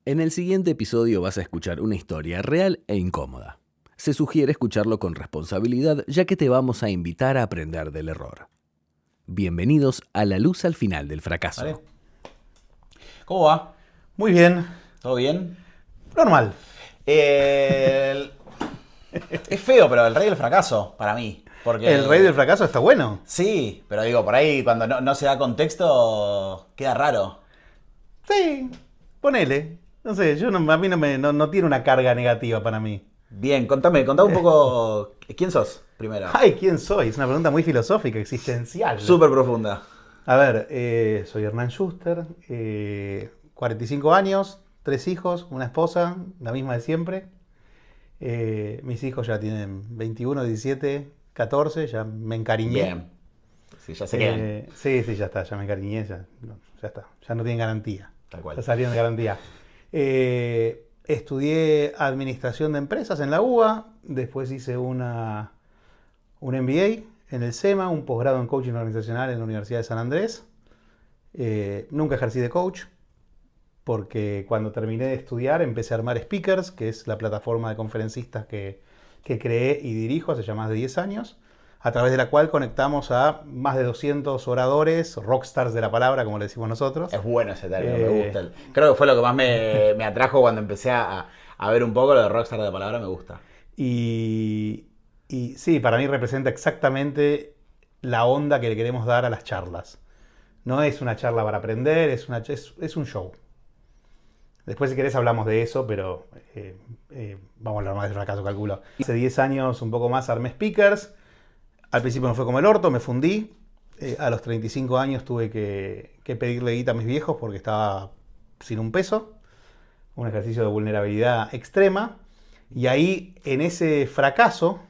En el siguiente episodio vas a escuchar una historia real e incómoda. Se sugiere escucharlo con responsabilidad, ya que te vamos a invitar a aprender del error. Bienvenidos a La Luz al Final del Fracaso. ¿Vale? ¿Cómo va? Muy bien. ¿Todo bien? Normal. Es feo, pero el rey del fracaso, para mí. Porque... El rey del fracaso está bueno. Sí, pero digo, por ahí cuando no se da contexto, queda raro. Sí, ponele. No sé, a mí no tiene una carga negativa para mí. Bien, contá un poco, ¿quién sos primero? Ay, ¿quién soy? Es una pregunta muy filosófica, existencial. Súper profunda. A ver, soy Hernán Schuster, 45 años, 3 hijos, una esposa, la misma de siempre. Mis hijos ya tienen 21, 17, 14, ya me encariñé. Bien. Sí, ya se quedan. Sí, ya está, ya me encariñé, ya está, ya no tienen garantía. Tal cual. Ya salieron de garantía. Estudié administración de empresas en la UBA, después hice un MBA en el SEMA, un posgrado en coaching organizacional en la Universidad de San Andrés. Nunca ejercí de coach, porque cuando terminé de estudiar empecé a armar Speakers, que es la plataforma de conferencistas que creé y dirijo hace ya más de 10 años, a través de la cual conectamos a más de 200 oradores, rockstars de la palabra, como le decimos nosotros. Es bueno ese término, me gusta. Creo que fue lo que más me atrajo cuando empecé a ver un poco lo de rockstar de la palabra, me gusta. Y sí, para mí representa exactamente la onda que le queremos dar a las charlas. No es una charla para aprender, es un show. Después, si querés, hablamos de eso, pero vamos a hablar más del fracaso, calculo. Hace 10 años, un poco más, armé Speakers. Al principio me fue como el orto, me fundí. A los 35 años tuve que pedirle guita a mis viejos porque estaba sin un peso. Un ejercicio de vulnerabilidad extrema. Y ahí, en ese fracaso,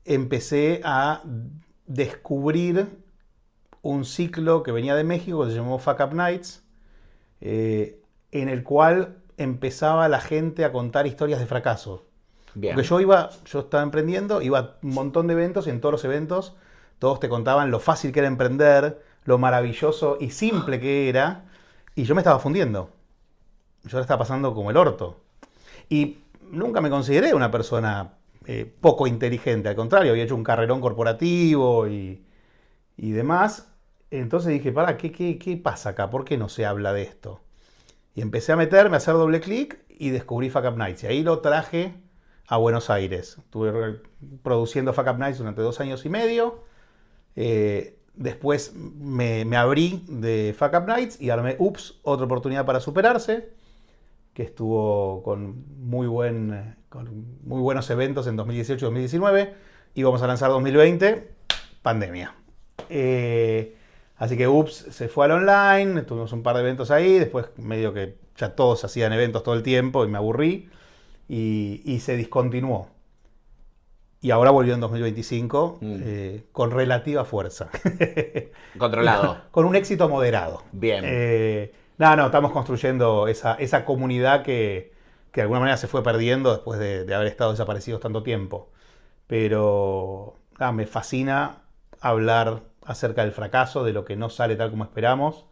empecé a descubrir un ciclo que venía de México que se llamó Fuck Up Nights, en el cual empezaba la gente a contar historias de fracaso. Bien. Porque yo estaba emprendiendo, iba a un montón de eventos y en todos los eventos todos te contaban lo fácil que era emprender, lo maravilloso y simple que era, y yo me estaba fundiendo. Yo la estaba pasando como el orto. Y nunca me consideré una persona poco inteligente, al contrario, había hecho un carrerón corporativo y demás. Entonces dije, ¿qué pasa acá? ¿Por qué no se habla de esto? Y empecé a meterme, a hacer doble clic y descubrí Fuck Up Nights. Y ahí lo traje a Buenos Aires. Estuve produciendo Fuck Up Nights durante 2 años y medio. Después me abrí de Fuck Up Nights y armé Ups, otra oportunidad para superarse, que estuvo con muy buenos eventos en 2018 y 2019. Íbamos a lanzar 2020, pandemia. Así que Ups se fue al online, tuvimos un par de eventos ahí, después medio que ya todos hacían eventos todo el tiempo y me aburrí y se discontinuó. Y ahora volvió en 2025 con relativa fuerza. Controlado. Con un éxito moderado. Bien. Estamos construyendo esa comunidad que de alguna manera se fue perdiendo después de haber estado desaparecidos tanto tiempo. Pero me fascina hablar acerca del fracaso, de lo que no sale tal como esperamos,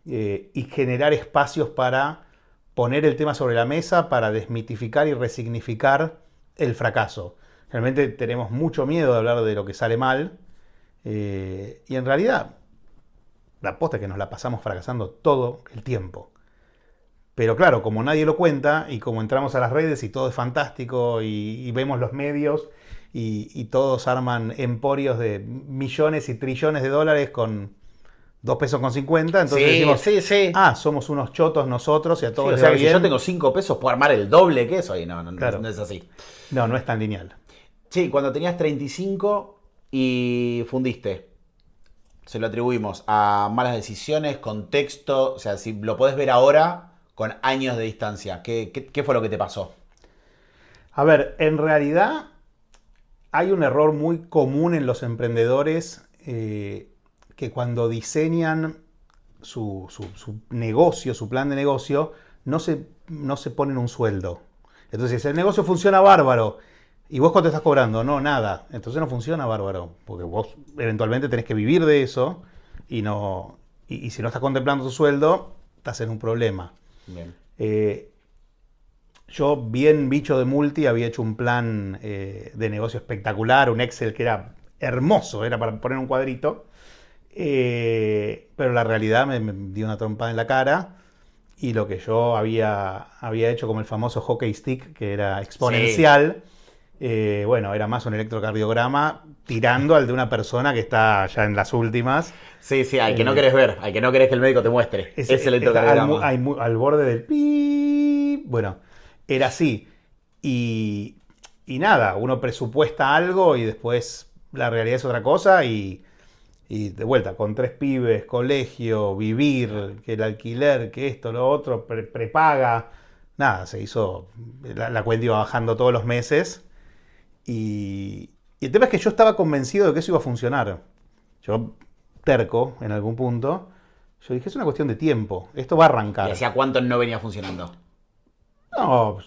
y generar espacios para poner el tema sobre la mesa, para desmitificar y resignificar el fracaso. Realmente tenemos mucho miedo de hablar de lo que sale mal, y en realidad la posta es que nos la pasamos fracasando todo el tiempo. Pero claro, como nadie lo cuenta y como entramos a las redes y todo es fantástico y vemos los medios y todos arman emporios de millones y trillones de dólares con 2 pesos con 50, entonces decimos, sí. Somos unos chotos nosotros y a todos Sí, o les sea va que si bien. yo tengo 5 pesos puedo armar el doble que eso y Claro. no es así. No es tan lineal. Sí, cuando tenías 35 y fundiste, se lo atribuimos a malas decisiones, contexto, o sea, si lo podés ver ahora con años de distancia, ¿qué fue lo que te pasó? A ver, en realidad hay un error muy común en los emprendedores, que cuando diseñan su negocio, su plan de negocio, no se ponen un sueldo. Entonces, el negocio funciona bárbaro. ¿Y vos cuánto estás cobrando? No, nada. Entonces no funciona bárbaro. Porque vos eventualmente tenés que vivir de eso. Y si no estás contemplando tu sueldo, estás en un problema. Bien. Yo, bien bicho de multi, había hecho un plan de negocio espectacular, un Excel que era hermoso, era para poner un cuadrito, pero la realidad me dio una trompada en la cara y lo que yo había hecho como el famoso hockey stick, que era exponencial, bueno, era más un electrocardiograma tirando al de una persona que está ya en las últimas. Sí, al que no querés ver, al que no querés que el médico te muestre. Es el electrocardiograma. Al borde del pi. Bueno, era así. Y nada, uno presupuesta algo y después la realidad es otra cosa y de vuelta, con 3 pibes, colegio, vivir, que el alquiler, que esto, lo otro, prepaga. Nada, se hizo, la cuenta iba bajando todos los meses. Y el tema es que yo estaba convencido de que eso iba a funcionar. Yo, terco, en algún punto, yo dije, es una cuestión de tiempo, esto va a arrancar. ¿Y hacía cuánto no venía funcionando? No,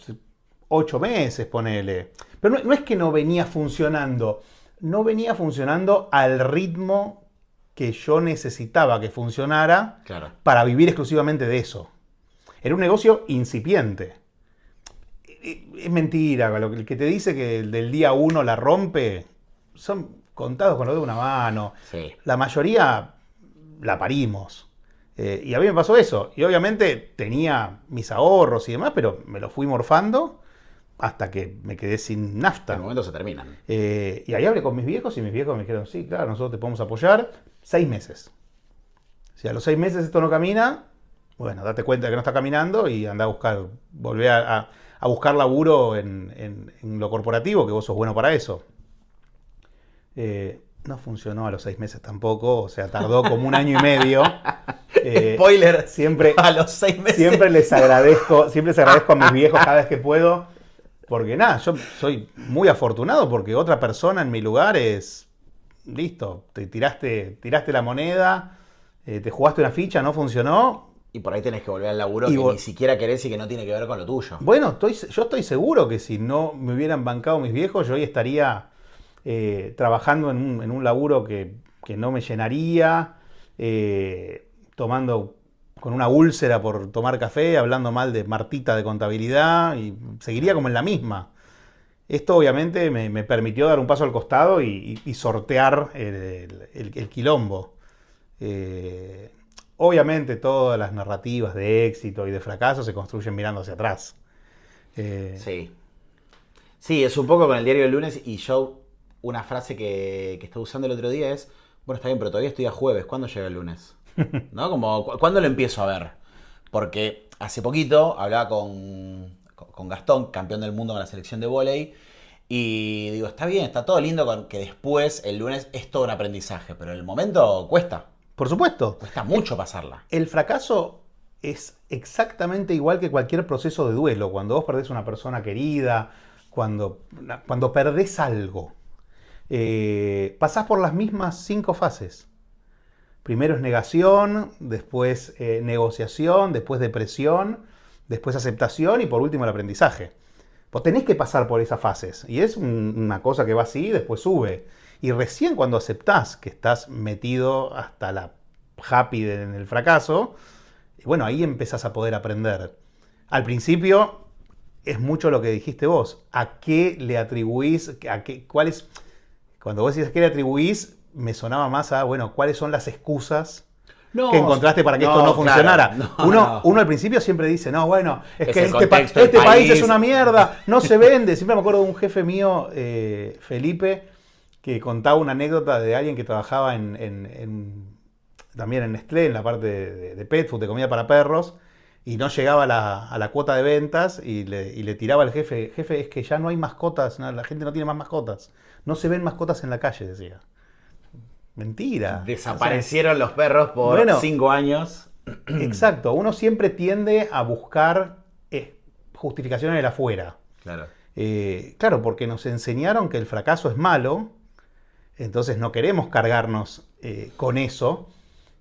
8 meses, ponele. Pero no es que no venía funcionando al ritmo que yo necesitaba que funcionara para vivir exclusivamente de eso. Era un negocio incipiente. Es mentira, el que te dice que del día 1 la rompe, son contados con los dedos de una mano. Sí. La mayoría la parimos. Y a mí me pasó eso. Y obviamente tenía mis ahorros y demás, pero me los fui morfando hasta que me quedé sin nafta. En el momento se terminan. Y ahí hablé con mis viejos y mis viejos me dijeron, sí, claro, nosotros te podemos apoyar 6 meses. Si a los 6 meses esto no camina, bueno, date cuenta de que no está caminando y anda a buscar, volver a buscar laburo en lo corporativo, que vos sos bueno para eso. No funcionó a los 6 meses tampoco, o sea, tardó como 1 año y medio. Spoiler, siempre, a los 6 meses. Siempre les agradezco a mis viejos cada vez que puedo, porque nada, yo soy muy afortunado porque otra persona en mi lugar es, listo, te tiraste la moneda, te jugaste una ficha, no funcionó. Y por ahí tenés que volver al laburo que ni siquiera querés y que no tiene que ver con lo tuyo. Bueno, yo estoy seguro que si no me hubieran bancado mis viejos, yo hoy estaría trabajando en un laburo que no me llenaría, tomando con una úlcera por tomar café, hablando mal de Martita de contabilidad y seguiría como en la misma. Esto obviamente me permitió dar un paso al costado y sortear el quilombo. Obviamente todas las narrativas de éxito y de fracaso se construyen mirando hacia atrás. Sí. Sí, es un poco con el diario del lunes y yo una frase que estoy usando el otro día es, bueno, está bien, pero todavía estoy a jueves, ¿cuándo llega el lunes? ¿No? Como, ¿cuándo lo empiezo a ver? Porque hace poquito hablaba con Gastón, campeón del mundo con la selección de vóley, y digo, está bien, está todo lindo con que después, el lunes, es todo un aprendizaje, pero en el momento cuesta. Por supuesto. Cuesta mucho pasarla. El fracaso es exactamente igual que cualquier proceso de duelo. Cuando vos perdés una persona querida, cuando perdés algo, pasás por las mismas 5 fases. Primero es negación, después negociación, después depresión, después aceptación y por último el aprendizaje. Vos tenés que pasar por esas fases y es una cosa que va así y después sube. Y recién cuando aceptás que estás metido hasta la happy en el fracaso, bueno, ahí empezás a poder aprender. Al principio es mucho lo que dijiste vos. ¿A qué le atribuís? Cuando vos decís a qué le atribuís, me sonaba más a, bueno, ¿cuáles son las excusas que encontraste para que esto no funcionara? Claro, uno al principio siempre dice, no, bueno, es que este país es una mierda, no se vende. Siempre me acuerdo de un jefe mío, Felipe, que contaba una anécdota de alguien que trabajaba también en Nestlé, en la parte de pet food, de comida para perros, y no llegaba a la cuota de ventas y le tiraba al jefe, es que ya no hay mascotas, la gente no tiene más mascotas, no se ven mascotas en la calle, decía. Mentira. Desaparecieron los perros por 5 años. Exacto, uno siempre tiende a buscar justificaciones de afuera. Claro. Claro, porque nos enseñaron que el fracaso es malo, entonces no queremos cargarnos con eso.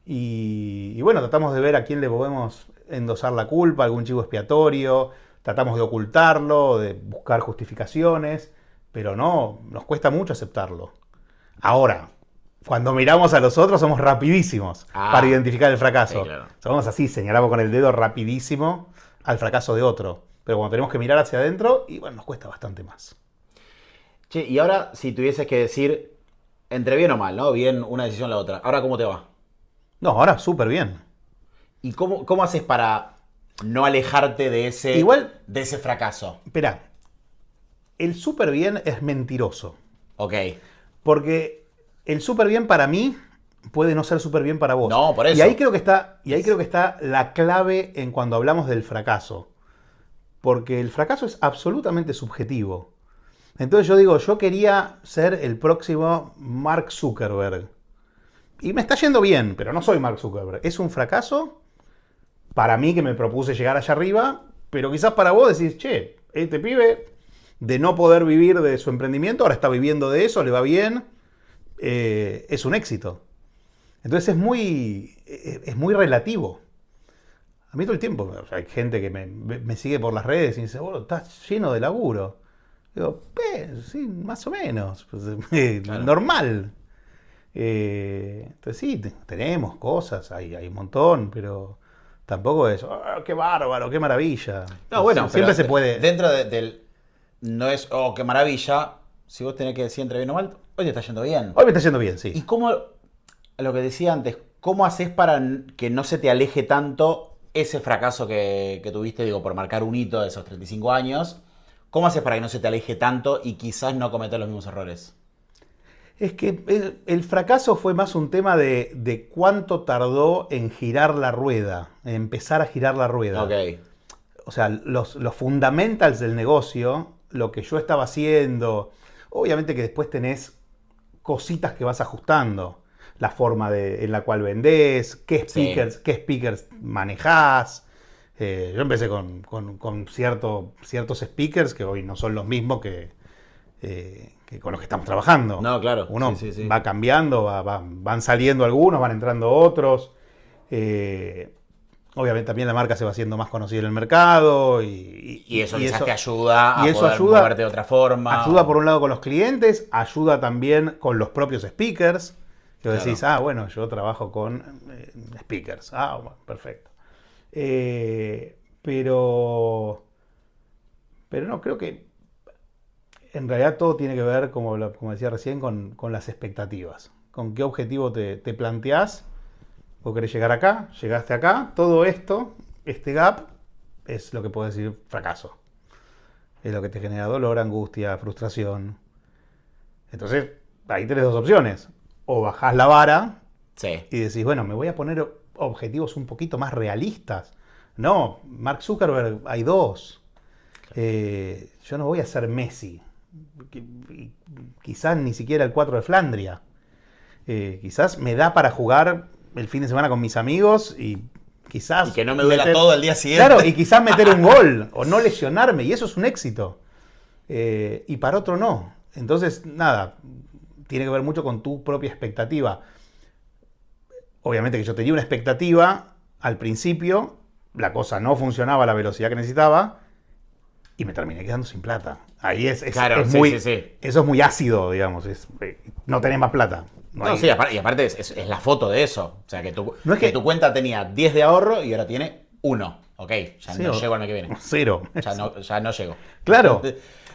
Y bueno, tratamos de ver a quién le podemos endosar la culpa, algún chivo expiatorio, tratamos de ocultarlo, de buscar justificaciones, pero no, nos cuesta mucho aceptarlo. Ahora, cuando miramos a los otros somos rapidísimos para identificar el fracaso. Sí, claro. Somos así, señalamos con el dedo rapidísimo al fracaso de otro. Pero cuando tenemos que mirar hacia adentro, y bueno, nos cuesta bastante más. Che, y ahora si tuvieses que decir entre bien o mal, ¿no? Bien una decisión o la otra. ¿Ahora cómo te va? No, ahora súper bien. ¿Y cómo haces para no alejarte de de ese fracaso? Esperá, el súper bien es mentiroso. Ok. Porque el súper bien para mí puede no ser súper bien para vos. No, por eso. Y ahí creo que está la clave en cuando hablamos del fracaso. Porque el fracaso es absolutamente subjetivo. Entonces yo digo, yo quería ser el próximo Mark Zuckerberg. Y me está yendo bien, pero no soy Mark Zuckerberg. ¿Es un fracaso? Para mí, que me propuse llegar allá arriba, pero quizás para vos decís, che, este pibe, de no poder vivir de su emprendimiento, ahora está viviendo de eso, le va bien, es un éxito. Entonces es muy relativo. A mí todo el tiempo, o sea, hay gente que me sigue por las redes y dice, estás lleno de laburo. Digo, sí, más o menos, pues, Claro. normal. Entonces sí, tenemos cosas, hay un montón, pero tampoco es, qué bárbaro, qué maravilla. No, bueno, siempre pero se puede. Dentro del. No es, oh, qué maravilla. Si vos tenés que decir entre bien o mal, hoy te está yendo bien. Hoy me está yendo bien, ¿Y sí. cómo, lo que decía antes, cómo haces para que no se te aleje tanto ese fracaso que tuviste, digo, por marcar un hito de esos 35 años? ¿Cómo haces para que no se te aleje tanto y quizás no cometer los mismos errores? Es que el fracaso fue más un tema de cuánto tardó en girar la rueda, en empezar a girar la rueda. Ok. O sea, los fundamentals del negocio, lo que yo estaba haciendo, obviamente que después tenés cositas que vas ajustando. La forma en la cual vendés, qué speakers manejás. Yo empecé con ciertos speakers que hoy no son los mismos que con los que estamos trabajando. No, claro. Uno Sí. va cambiando, van saliendo algunos, van entrando otros. Obviamente también la marca se va haciendo más conocida en el mercado. Y eso quizás te ayuda a y eso poder ayuda, moverte de otra forma. Ayuda por un lado con los clientes, ayuda también con los propios speakers. Que Claro. decís, bueno, yo trabajo con speakers. Bueno, perfecto. Pero no, creo que en realidad todo tiene que ver, como decía recién, con las expectativas. Con qué objetivo te planteás. Vos querés llegar acá, llegaste acá. Todo esto, este gap, es lo que puedo decir fracaso. Es lo que te genera dolor, angustia, frustración. Entonces, ahí tenés dos opciones. O bajás la vara Sí. y decís, bueno, me voy a poner objetivos un poquito más realistas. No, Mark Zuckerberg, hay dos. Yo no voy a ser Messi. Quizás ni siquiera el 4 de Flandria. Quizás me da para jugar el fin de semana con mis amigos y quizás... Y que no me duela todo el día siguiente. Claro, y quizás meter un gol o no lesionarme, y eso es un éxito. Y para otro no. Entonces, nada, tiene que ver mucho con tu propia expectativa. Obviamente que yo tenía una expectativa al principio, la cosa no funcionaba a la velocidad que necesitaba y me terminé quedando sin plata. Ahí Claro, es sí, muy, sí. eso es muy ácido, digamos. No tenés más plata. No, sí, y aparte es la foto de eso. O sea, que No es que que- tu cuenta tenía 10 de ahorro y ahora tiene 1. Ok, ya Sí, no o- llego al mes que viene. Cero. Ya no llego. Claro.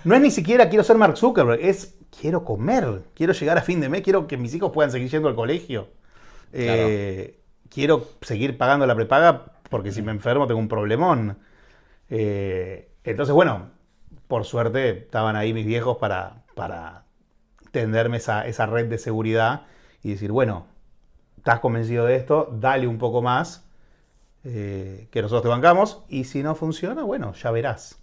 No es ni siquiera quiero ser Mark Zuckerberg, es quiero comer, quiero llegar a fin de mes, quiero que mis hijos puedan seguir yendo al colegio. Quiero seguir pagando la prepaga porque si me enfermo tengo un problemón. Entonces, bueno, por suerte estaban ahí mis viejos para tenderme esa red de seguridad y decir, bueno, estás convencido de esto, dale un poco más, que nosotros te bancamos, y si no funciona, bueno, ya verás.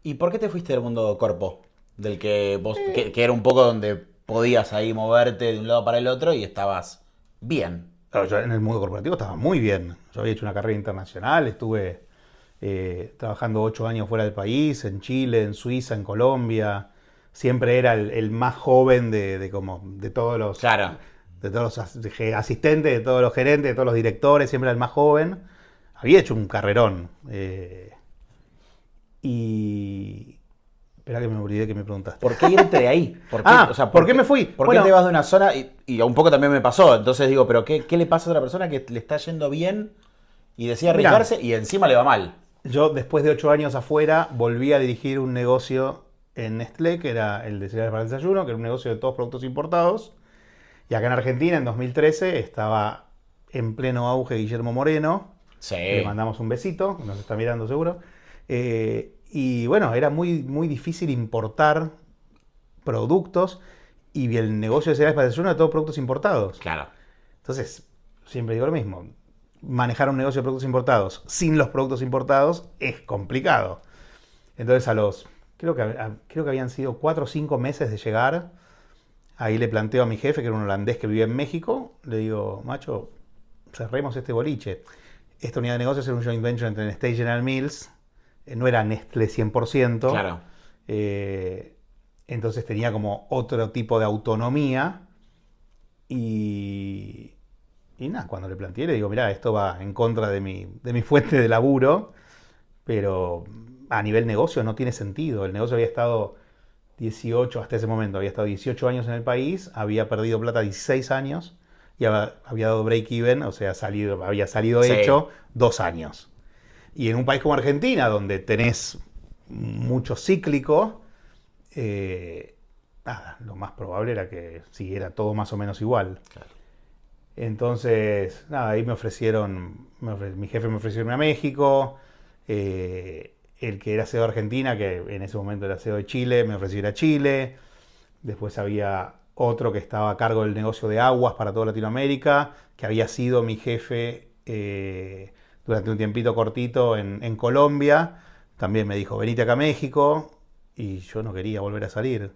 ¿Y por qué te fuiste del mundo corpo? Del que vos, que era un poco donde podías ahí moverte de un lado para el otro y estabas bien. Claro, yo en el mundo corporativo estaba muy bien. Yo había hecho una carrera internacional, estuve trabajando 8 años fuera del país, en Chile, en Suiza, en Colombia. Siempre era el más joven de todos los, Claro. de todos los asistentes, de todos los gerentes, de todos los directores, siempre era el más joven. Había hecho un carrerón. Y... Espera que me olvidé que me preguntaste. ¿Por qué irte de ahí? ¿Por qué, ¿por qué me fui? ¿Por Bueno, qué te vas de una zona? Y un poco también me pasó. Entonces digo, ¿pero qué le pasa a otra persona que le está yendo bien y decide Mirá. arriesgarse y encima le va mal? yo después de 8 años afuera volví a dirigir un negocio en Nestlé, que era el de cereales para el desayuno, que era un negocio de todos productos importados. Y acá en Argentina, en 2013, estaba en pleno auge Guillermo Moreno. Sí. Le mandamos un besito, nos está mirando seguro. Y bueno, era muy, muy difícil importar productos y el negocio de cereales para el desayuno era todos productos importados. Claro. Entonces, siempre digo lo mismo. Manejar un negocio de productos importados sin los productos importados es complicado. Entonces creo que habían sido 4 o 5 meses de llegar, ahí le planteo a mi jefe, que era un holandés que vivía en México, le digo, macho, cerremos este boliche. Esta unidad de negocios era un joint venture entre Nestlé y General Mills, no era Nestlé 100%. Claro. Entonces tenía como otro tipo de autonomía y nada, cuando le planteé le digo, mirá, esto va en contra de mi fuente de laburo, pero a nivel negocio no tiene sentido. El negocio había estado 18, hasta ese momento, había estado 18 años en el país, había perdido plata 16 años y había dado break-even, o sea, había salido Sí. hecho 2 años. Y en un país como Argentina, donde tenés mucho cíclico, nada, lo más probable era que siguiera todo más o menos igual. Claro. Entonces, nada, ahí mi jefe me ofreció irme a México, el que era CEO de Argentina, que en ese momento era CEO de Chile, me ofreció ir a Chile. Después había otro que estaba a cargo del negocio de aguas para toda Latinoamérica, que había sido mi jefe durante un tiempito cortito en Colombia. También me dijo, venite acá a México, y yo no quería volver a salir.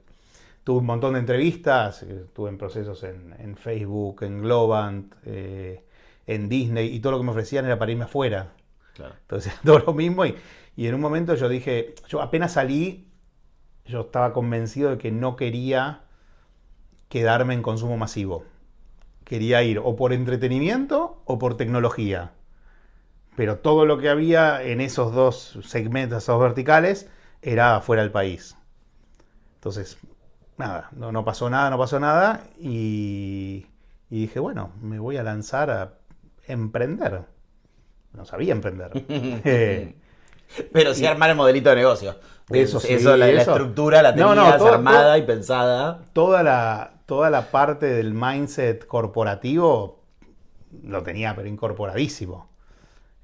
Tuve un montón de entrevistas, estuve en procesos en Facebook, en Globant, en Disney, y todo lo que me ofrecían era para irme afuera. Claro. Entonces, todo lo mismo. Y en un momento yo dije, yo apenas salí, yo estaba convencido de que no quería quedarme en consumo masivo. Quería ir o por entretenimiento o por tecnología. Pero todo lo que había en esos dos segmentos, esos verticales, era fuera del país. Entonces, nada, no pasó nada. Y dije, bueno, me voy a lanzar a emprender. No sabía emprender. Pero sí armar el modelito de negocio. Eso sí, la eso. estructura la No, tenías todo- armada todo- y pensada. Toda la parte del mindset corporativo lo tenía, pero incorporadísimo.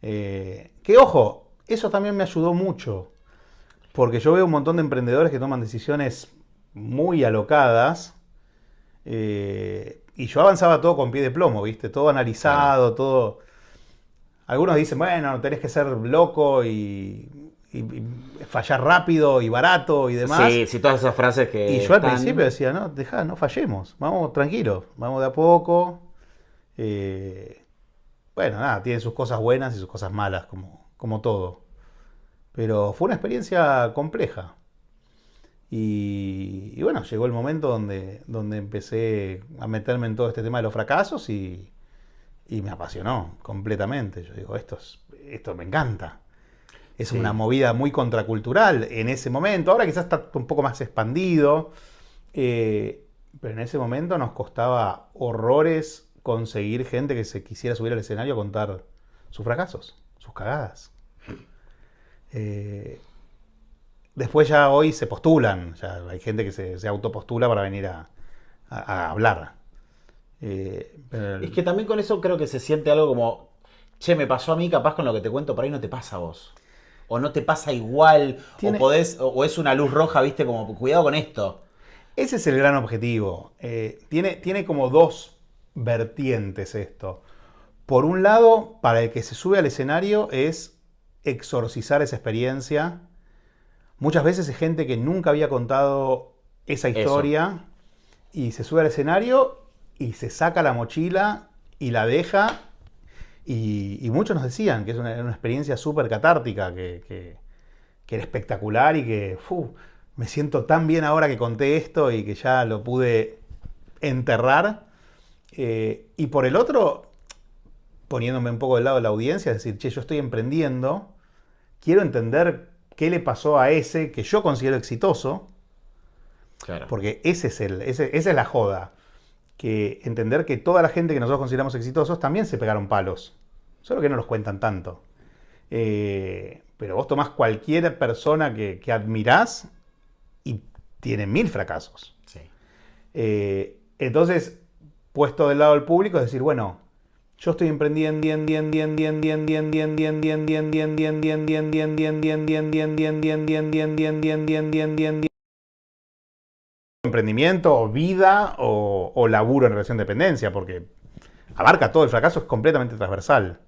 Que ojo, eso también me ayudó mucho. Porque yo veo un montón de emprendedores que toman decisiones muy alocadas. Y yo avanzaba todo con pie de plomo, ¿viste? Todo analizado, todo. Algunos dicen, bueno, tenés que ser loco y fallar rápido y barato y demás. Sí, todas esas frases que. Y yo al están- principio decía, no, dejá, no fallemos, vamos tranquilos, vamos de a poco. Bueno, nada, tiene sus cosas buenas y sus cosas malas, como todo. Pero fue una experiencia compleja. Y bueno, llegó el momento donde empecé a meterme en todo este tema de los fracasos y me apasionó completamente. Yo digo, esto me encanta. Es Sí. una movida muy contracultural en ese momento. Ahora quizás está un poco más expandido. Pero en ese momento nos costaba horrores conseguir gente que se quisiera subir al escenario a contar sus fracasos, sus cagadas. Después ya hoy se postulan, ya hay gente que se autopostula para venir a hablar. Pero Es que también con eso creo que se siente algo como, che, me pasó a mí, capaz con lo que te cuento por ahí no te pasa a vos. O no te pasa igual, Tiene- o es una luz roja, viste, como cuidado con esto. ese es el gran objetivo. Tiene como dos vertientes esto. Por un lado, para el que se sube al escenario es exorcizar esa experiencia. Muchas veces es gente que nunca había contado esa historia y se sube al escenario y se saca la mochila y la deja. Y muchos nos decían que es una experiencia súper catártica, que era espectacular y que me siento tan bien ahora que conté esto y que ya lo pude enterrar. Y por el otro, poniéndome un poco del lado de la audiencia, es decir, che, yo estoy emprendiendo, quiero entender qué le pasó a ese que yo considero exitoso, Claro. porque esa es la joda. Que entender que toda la gente que nosotros consideramos exitosos también se pegaron palos, solo que no los cuentan tanto. pero vos tomás cualquier persona que admirás y tiene 1000 fracasos. Sí. Entonces, puesto del lado del público, es decir, bueno, yo estoy emprendiendo, emprendimiento o vida o laburo en relación de dependencia, porque abarca todo, el fracaso es completamente transversal.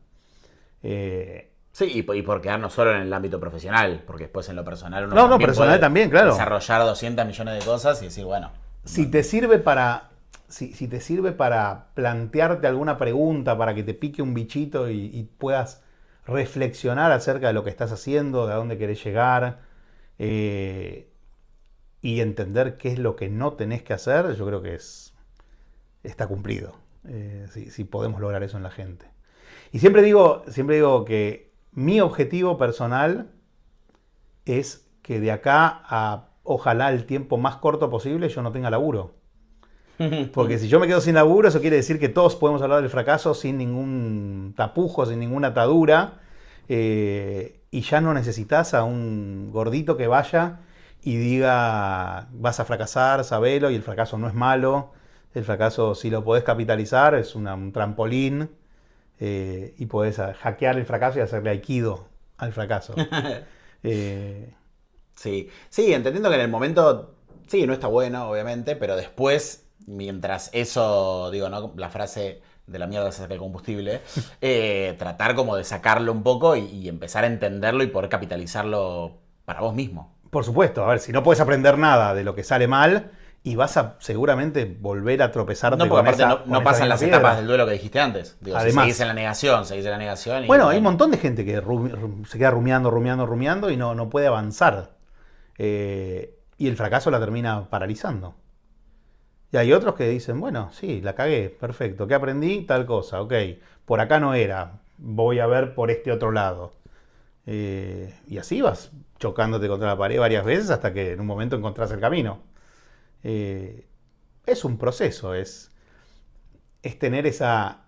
Sí, y por quedarnos solo en el ámbito profesional, porque después en lo personal uno No, personal puede también, claro. desarrollar 200 millones de cosas y decir, bueno. Si te sirve si te sirve para plantearte alguna pregunta, para que te pique un bichito y puedas reflexionar acerca de lo que estás haciendo, de a dónde querés llegar, y entender qué es lo que no tenés que hacer, yo creo que está cumplido. Si podemos lograr eso en la gente. Y siempre digo que mi objetivo personal es que de acá a ojalá el tiempo más corto posible yo no tenga laburo. Porque si yo me quedo sin laburo, eso quiere decir que todos podemos hablar del fracaso sin ningún tapujo, sin ninguna atadura, y ya no necesitas a un gordito que vaya y diga vas a fracasar, sabelo, y el fracaso no es malo. El fracaso, si lo podés capitalizar, es un trampolín, y podés hackear el fracaso y hacerle aikido al fracaso. Sí, entendiendo que en el momento, sí, no está bueno, obviamente, pero después, mientras eso, digo, ¿no? La frase de la mierda se saca el combustible, tratar como de sacarlo un poco y empezar a entenderlo y poder capitalizarlo para vos mismo. Por supuesto, a ver, si no puedes aprender nada de lo que sale mal, y vas a seguramente volver a tropezarte no, porque con aparte no pasan las piedra. etapas del duelo que dijiste antes. Digo, Además, si seguís en la negación. Bueno, hay un montón de gente que se queda rumiando y no puede avanzar. Y el fracaso la termina paralizando. Y hay otros que dicen, bueno, sí, la cagué, perfecto. ¿Qué aprendí? Tal cosa, ok. Por acá no era, voy a ver por este otro lado. Y así vas chocándote contra la pared varias veces hasta que en un momento encontrás el camino. Es un proceso, es tener esa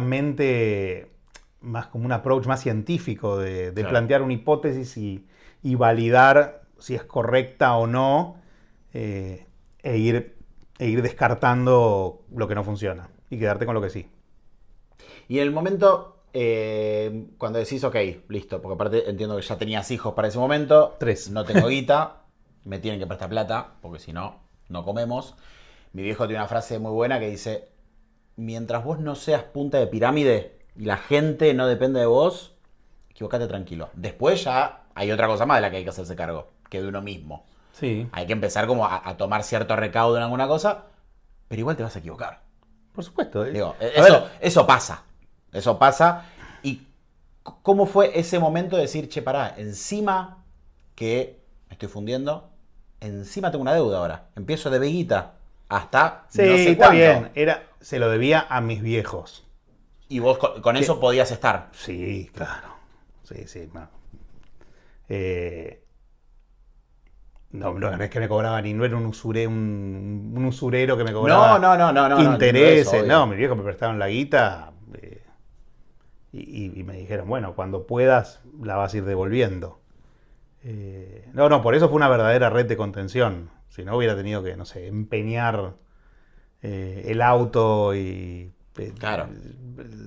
mente más como un approach más científico de Claro. plantear una hipótesis y validar si es correcta o no, e ir descartando lo que no funciona y quedarte con lo que sí. Y en el momento, cuando decís, ok, listo, porque aparte entiendo que ya tenías hijos para ese momento. 3. No tengo guita, me tienen que prestar plata, porque si no, no comemos. Mi viejo tiene una frase muy buena que dice, mientras vos no seas punta de pirámide y la gente no depende de vos, equivocate tranquilo. Después ya hay otra cosa más de la que hay que hacerse cargo, que de uno mismo. Sí, Hay que empezar como a tomar cierto recaudo en alguna cosa, pero igual te vas a equivocar. por supuesto. Digo, A ver, eso pasa. Eso pasa. ¿Y cómo fue ese momento de decir, che, pará, encima que me estoy fundiendo, encima tengo una deuda ahora? Empiezo de veguita hasta sí, no sé está cuánto. bien. Se lo debía a mis viejos. Y vos con eso podías estar. Sí, claro. Sí, no. No es que me cobraba ni no era un usurero que me cobraba No, intereses. entiendo eso, No, obvio. mis viejos me prestaron la guita, y me dijeron, bueno, cuando puedas la vas a ir devolviendo. Por eso fue una verdadera red de contención. Si no hubiera tenido que, no sé, empeñar el auto y Claro.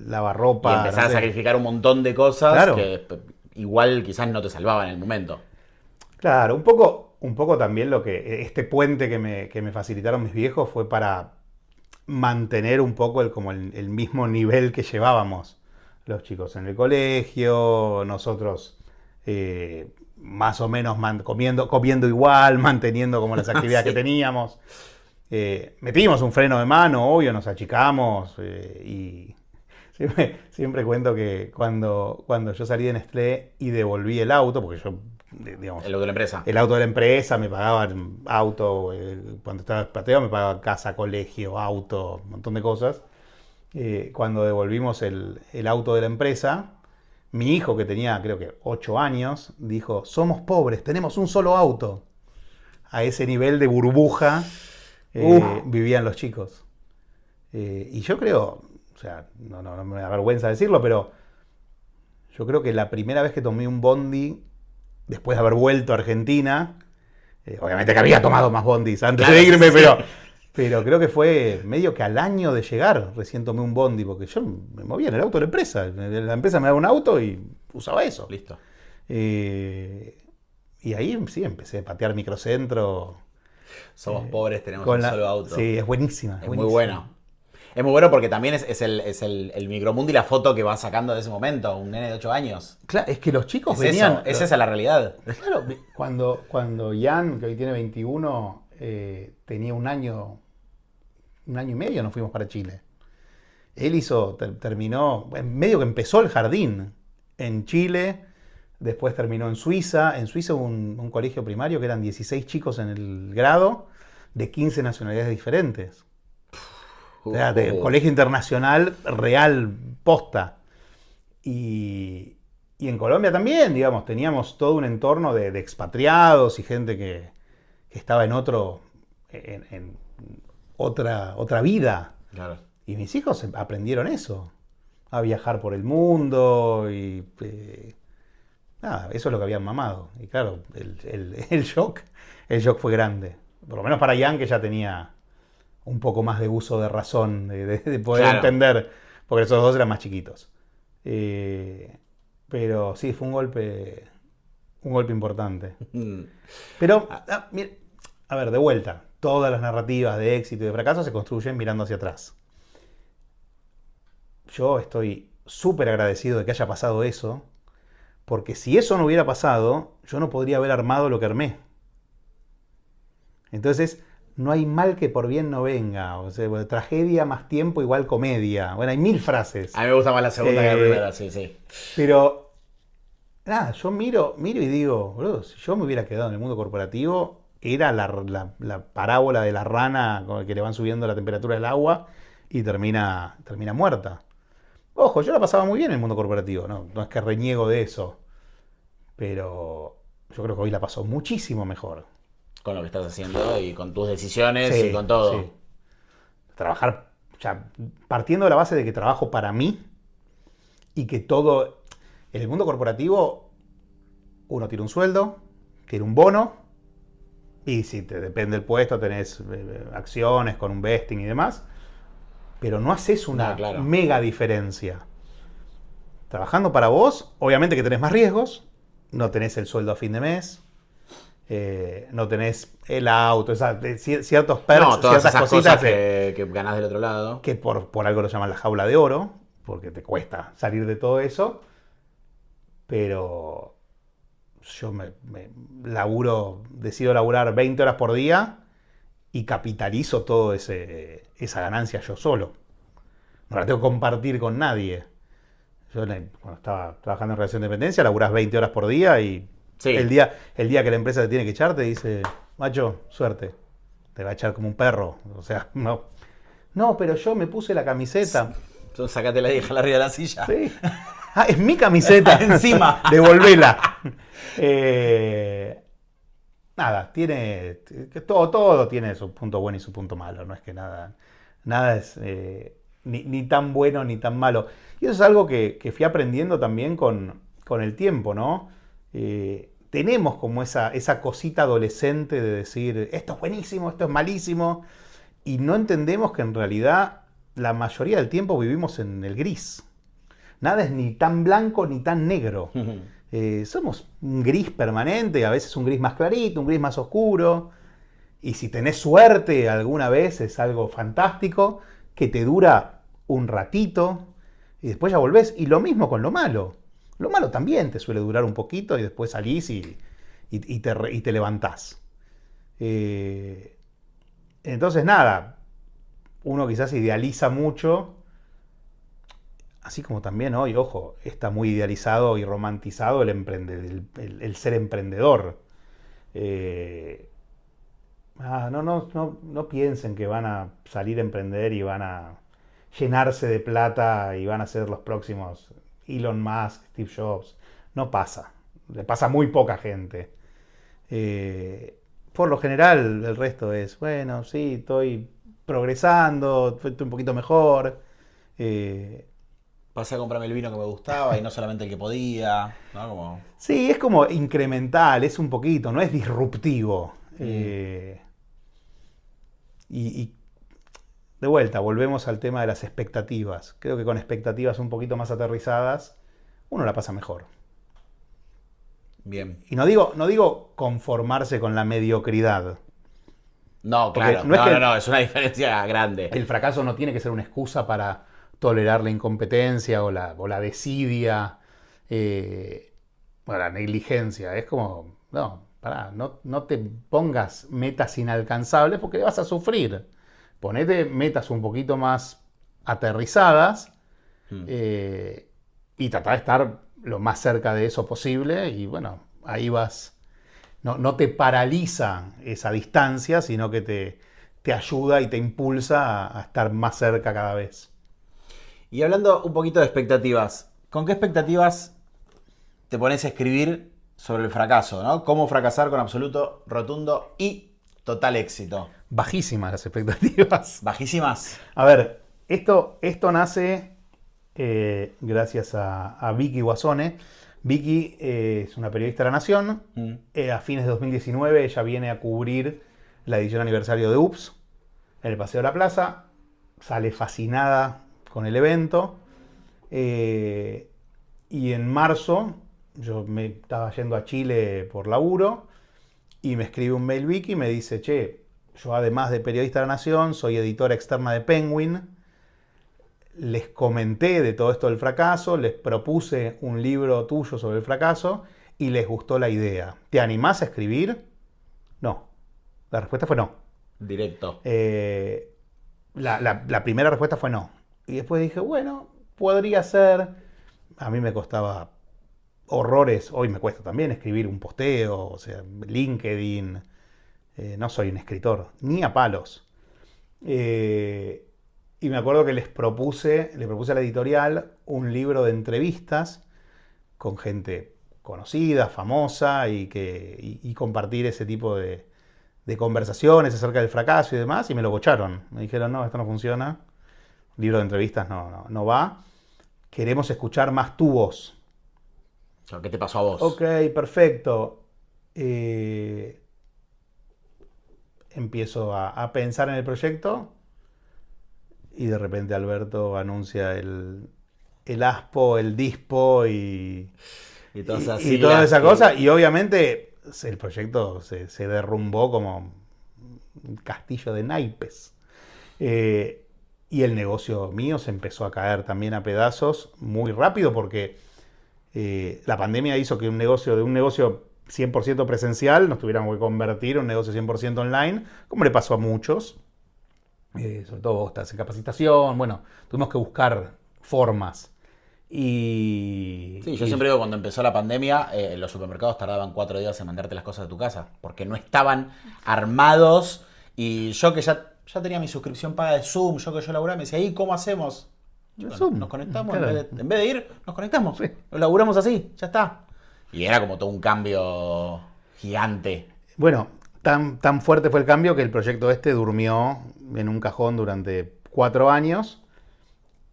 lavarropa. Y empezar no a sé. sacrificar un montón de cosas Claro. que igual quizás no te salvaban en el momento. Claro, un poco también este puente que me facilitaron mis viejos fue para mantener un poco el mismo nivel que llevábamos los chicos en el colegio, nosotros más o menos comiendo igual, manteniendo como las actividades Sí. que teníamos. Metimos un freno de mano, obvio, nos achicamos, y siempre cuento que cuando yo salí de Nestlé y devolví el auto, porque yo, digamos, El auto de la empresa. el auto de la empresa, me pagaban auto, cuando estaba expatriado me pagaban casa, colegio, auto, un montón de cosas. Cuando devolvimos el auto de la empresa, mi hijo, que tenía creo que 8 años, dijo, somos pobres, tenemos un solo auto. A ese nivel de burbuja vivían los chicos. Y yo creo, o sea, no me da vergüenza decirlo, pero Yo creo que la primera vez que tomé un bondi, después de haber vuelto a Argentina, obviamente que había tomado más bondis antes de irme, sí. pero creo que fue medio que al año de llegar recién tomé un bondi, porque yo me movía en el auto de la empresa. La empresa me daba un auto y usaba eso. Listo. Y ahí sí, empecé a patear microcentro. Somos pobres, tenemos Con un la- solo auto. Sí, es buenísima. Es muy bueno. Es muy bueno porque también es el micromundo y la foto que va sacando de ese momento, un nene de 8 años. Claro, es que los chicos Es venían. eso, es esa la realidad. Claro, cuando Jan, que hoy tiene 21, tenía un año y medio, nos fuimos para Chile. Él terminó, medio que empezó el jardín en Chile, después terminó en Suiza. En Suiza hubo un colegio primario que eran 16 chicos en el grado, de 15 nacionalidades diferentes. O sea, de colegio internacional real, posta. Y en Colombia también, digamos, teníamos todo un entorno de expatriados y gente que estaba en otra vida. Claro. Y mis hijos aprendieron eso, a viajar por el mundo y nada, eso es lo que habían mamado. Y claro, el shock fue grande. Por lo menos para Ian, que ya tenía un poco más de uso de razón, de poder Claro. entender, porque esos dos eran más chiquitos. Pero sí, fue un golpe importante. Pero, mira, a ver, de vuelta, todas las narrativas de éxito y de fracaso se construyen mirando hacia atrás. Yo estoy súper agradecido de que haya pasado eso, porque si eso no hubiera pasado, yo no podría haber armado lo que armé. Entonces, no hay mal que por bien no venga. O sea, tragedia más tiempo igual comedia. Bueno, hay 1000 frases. A mí me gusta más la segunda que la primera, sí, sí. Pero, nada, yo miro y digo, boludo, si yo me hubiera quedado en el mundo corporativo, era la parábola de la rana con la que le van subiendo la temperatura del agua y termina muerta. Ojo, yo la pasaba muy bien en el mundo corporativo, no es que reniego de eso, pero yo creo que hoy la paso muchísimo mejor. Con lo que estás haciendo y con tus decisiones Sí, y con todo. sí. Trabajar, o sea, partiendo de la base de que trabajo para mí y que todo, en el mundo corporativo, uno tiene un sueldo, tiene un bono, y si te depende del puesto, tenés acciones con un vesting y demás, pero no haces una claro. mega diferencia. Trabajando para vos, obviamente que tenés más riesgos, no tenés el sueldo a fin de mes, no tenés el auto, ciertos perks, No, todas ciertas esas cositas cosas que ganás del otro lado. que por algo lo llaman la jaula de oro, porque te cuesta salir de todo eso, pero yo decido laburar 20 horas por día y capitalizo toda esa ganancia yo solo. No la tengo que compartir con nadie. Yo cuando estaba trabajando en relación de dependencia, laburás 20 horas por día y Sí. el día que la empresa te tiene que echar te dice, macho, suerte, te va a echar como un perro. O sea, no. No, pero yo me puse la camiseta. Entonces sacate la hija arriba de la silla. Sí. Ah, es mi camiseta. Encima. Devolvela. Nada, todo tiene su punto bueno y su punto malo. No es que nada es ni tan bueno ni tan malo. Y eso es algo que fui aprendiendo también con el tiempo, ¿no? Tenemos como esa cosita adolescente de decir, esto es buenísimo, esto es malísimo, y no entendemos que en realidad la mayoría del tiempo vivimos en el gris. Nada es ni tan blanco ni tan negro. Somos un gris permanente, a veces un gris más clarito, un gris más oscuro. Y si tenés suerte alguna vez es algo fantástico que te dura un ratito y después ya volvés. Y lo mismo con lo malo. Lo malo también te suele durar un poquito y después salís y te levantás. Entonces nada, uno quizás idealiza mucho. Así como también hoy, ojo, está muy idealizado y romantizado el ser emprendedor. No piensen que van a salir a emprender y van a llenarse de plata y van a ser los próximos Elon Musk, Steve Jobs. No pasa. Le pasa a muy poca gente. Por lo general, el resto es, bueno, sí, estoy progresando, estoy un poquito mejor. Pasé a comprarme el vino que me gustaba y no solamente el que podía, ¿no? Como... Sí, es como incremental, es un poquito, no es disruptivo. Y de vuelta, volvemos al tema de las expectativas. Creo que con expectativas un poquito más aterrizadas, uno la pasa mejor. Bien. Y no digo conformarse con la mediocridad. No, Porque claro. no es Es una diferencia grande. El fracaso no tiene que ser una excusa para tolerar la incompetencia o la desidia o la negligencia. Es como, no, pará, no te pongas metas inalcanzables porque vas a sufrir. Ponete metas un poquito más aterrizadas y tratá de estar lo más cerca de eso posible y bueno, ahí vas. No te paraliza esa distancia, sino que te ayuda y te impulsa a estar más cerca cada vez. Y hablando un poquito de expectativas, ¿con qué expectativas te pones a escribir sobre el fracaso, ¿no? ¿Cómo fracasar con absoluto, rotundo y total éxito? Bajísimas las expectativas. ¿Bajísimas? A ver, esto nace gracias a Vicky Guasone. Vicky es una periodista de La Nación. A fines de 2019 ella viene a cubrir la edición aniversario de UPS en el Paseo de la Plaza. Sale fascinada con el evento. Y en marzo yo me estaba yendo a Chile por laburo y me escribe un mail Vicky y me dice, che, yo además de periodista de La Nación soy editora externa de Penguin. Les comenté de todo esto del fracaso, les propuse un libro tuyo sobre el fracaso y les gustó la idea. ¿Te animás a escribir? No. La respuesta fue no. Directo. La primera respuesta fue no. Y después dije, bueno, podría ser. A mí me costaba horrores, hoy me cuesta también escribir un posteo, o sea, LinkedIn. No soy un escritor, ni a palos. Y me acuerdo que le propuse a la editorial un libro de entrevistas con gente conocida, famosa, y compartir ese tipo de conversaciones acerca del fracaso y demás, y me lo bocharon. Me dijeron, no, esto no funciona, libro de entrevistas no va, queremos escuchar más tu voz. ¿Qué te pasó a vos? Ok, perfecto. Empiezo a pensar en el proyecto. Y de repente Alberto anuncia el ASPO, el DISPO y toda esa cosa. Y obviamente el proyecto se derrumbó como un castillo de naipes. Y el negocio mío se empezó a caer también a pedazos muy rápido porque la pandemia hizo que un negocio 100% presencial nos tuviéramos que convertir en un negocio 100% online, como le pasó a muchos. Sobre todo vos estás en capacitación, bueno, tuvimos que buscar formas. Sí, yo siempre digo, cuando empezó la pandemia, los supermercados tardaban 4 días en mandarte las cosas de tu casa, porque no estaban armados, y yo que ya tenía mi suscripción paga de Zoom, yo laburaba, me decía, ¿y cómo hacemos? Bueno, Zoom, nos conectamos, claro. en vez de ir, nos conectamos, Sí. lo laburamos así, ya está. Y era como todo un cambio gigante. Bueno, tan fuerte fue el cambio que el proyecto este durmió en un cajón durante 4 años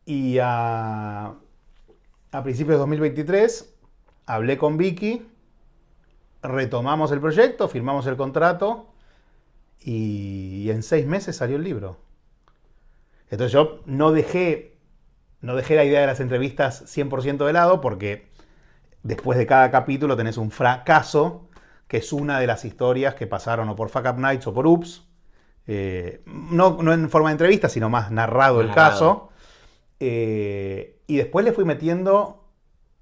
y a principios de 2023 hablé con Vicky, retomamos el proyecto, firmamos el contrato y en 6 meses salió el libro. Entonces yo no dejé la idea de las entrevistas 100% de lado porque después de cada capítulo tenés un fracaso que es una de las historias que pasaron o por Fuck Up Nights o por Ups. No en forma de entrevista, sino más narrado el caso. Y después le fui metiendo